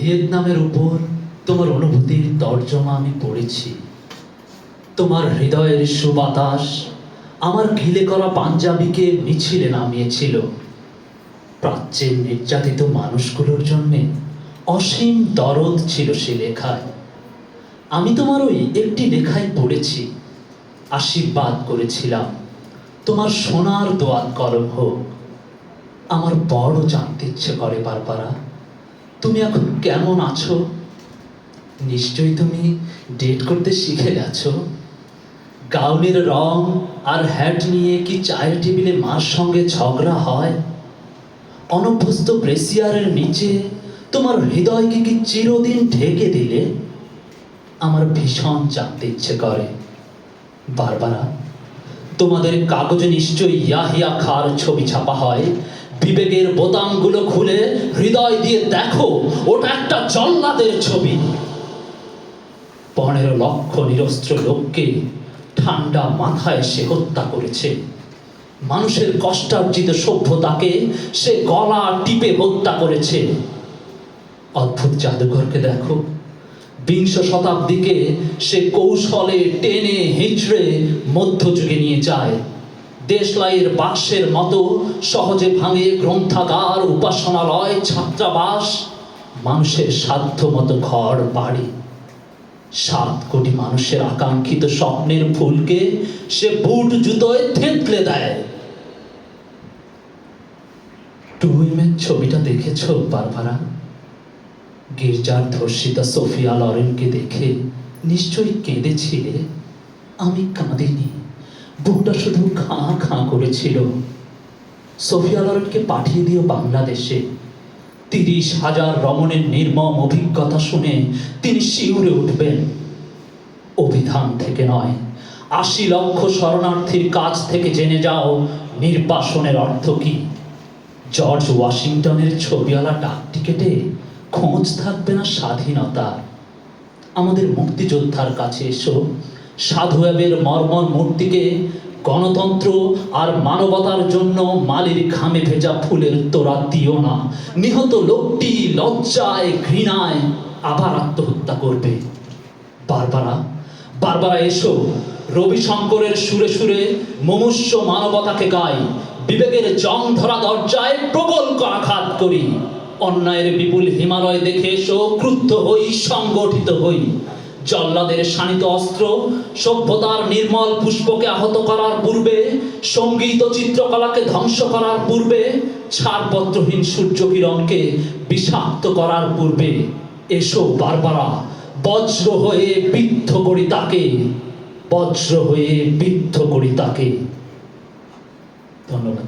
ভিয়েতনামের উপর তোমার অনুভূতির তর্জমা আমি পড়েছি। তোমার হৃদয়ের সুবাতাস আমার ঘিলে করা পাঞ্জাবিকে মিছিলে নামিয়েছিল। প্রাচ্যের নির্যাতিত মানুষগুলোর জন্যে অসীম দরদ ছিল সে লেখায়। আমি তোমার ওই একটি লেখায় পড়েছি, আশীর্বাদ করেছিলাম তোমার সোনার দোয়াত কলম হোক। আমার বড় জানতে ইচ্ছে করে বারবারা, তুমি এখন কেমন আছো? নিশ্চয়ই তুমি ডেট করতে শিখে গেছো। গাউনের রং আর হ্যাট নিয়ে কি চায়ের টেবিলে মার সঙ্গে ঝগড়া হয়? অনভ্যস্ত ব্রেসিয়ারের নিচে তোমার হৃদয়কে কি চিরদিন ঢেকে দিলে? আমার ভীষণ জানতে ইচ্ছে করে বারবারা, তোমাদের কাগজে নিশ্চয়ই ইয়াহিয়া খার ছবি ছাপা হয়। বিবেকের বোতামগুলো খুলে হৃদয় দিয়ে দেখো, ওটা একটা জল্লাদের ছবি। 15 লক্ষ নিরস্ত্র লোককে ঠান্ডা মাথায় সে হত্যা করেছে। মানুষের কষ্টার্জিত সভ্যতাকে সে গলা টিপে হত্যা করেছে। অদ্ভুত জাদুঘরকে দেখো, 20 শতাব্দীকে সে কৌশলে টেনে হিঁচড়ে মধ্যযুগে নিয়ে যায়। দেশলাইয়ের বাক্সের মতো সহজে ভাঙে গ্রন্থাগার, উপাসনালয়, ছাত্রাবাস, মানুষের সাধ্য মতো ঘর বাড়ি। 7 কোটি মানুষের আকাঙ্ক্ষিত স্বপ্নের ফুলকে সে বুট জুতোয় থেঁতলে দেয়। টুইমের ছবিটা দেখেছ বারবারা? গির্জার ধর্ষিতা সোফিয়া লরেনকে দেখে নিশ্চয়ই কেঁদেছিলে। আমি কাঁদিনি, বুকটা শুধু খাঁ খাঁ করেছিল। সোফিয়া লরেনকে পাঠিয়ে দিও বাংলাদেশে। 30,000 রমণের নির্মম অভিজ্ঞতা শুনে তিনি শিউরে উঠবেন। অভিধান থেকে নয়, 80 লক্ষ শরণার্থীর কাছ থেকে জেনে যাও নির্বাসনের অর্থ কি। জর্জ ওয়াশিংটনের ছবিওয়ালা ডাক টিকেটে খোঁজ থাকবে না স্বাধীনতার। আমাদের মুক্তিযোদ্ধার কাছে এসো, সাধুয়াবের মর্মর মূর্তিকে গণতন্ত্র আর মানবতার জন্য মালির ঘামে ভেজা ফুলের তোড়া দিও না। নিহত লোকটি লজ্জায় ঘৃণায় আবার আত্মহত্যা করবে। বারবারা, বারবারা এসো, রবি শঙ্করের সুরে সুরে মুমূর্ষ মানবতাকে গাই। বিবেকের জং ধরা দরজায় প্রবল করাঘাত করি। অন্যায়ের বিপুল হিমালয় দেখে এসো, ক্রুদ্ধ হই, সংগঠিত হই। জল্লাদের শানিত অস্ত্র সভ্যতার নির্মল পুষ্পকে আহত করার পূর্বে, সঙ্গীত চিত্রকলাকে ধ্বংস করার পূর্বে, ছাড়পত্রহীন সূর্যকিরণকে বিষাক্ত করার পূর্বে এসো বারবারা, বজ্র হয়ে বিদ্ধ করি তাকে, বজ্র হয়ে বিদ্ধ করি তাকে। ধন্যবাদ।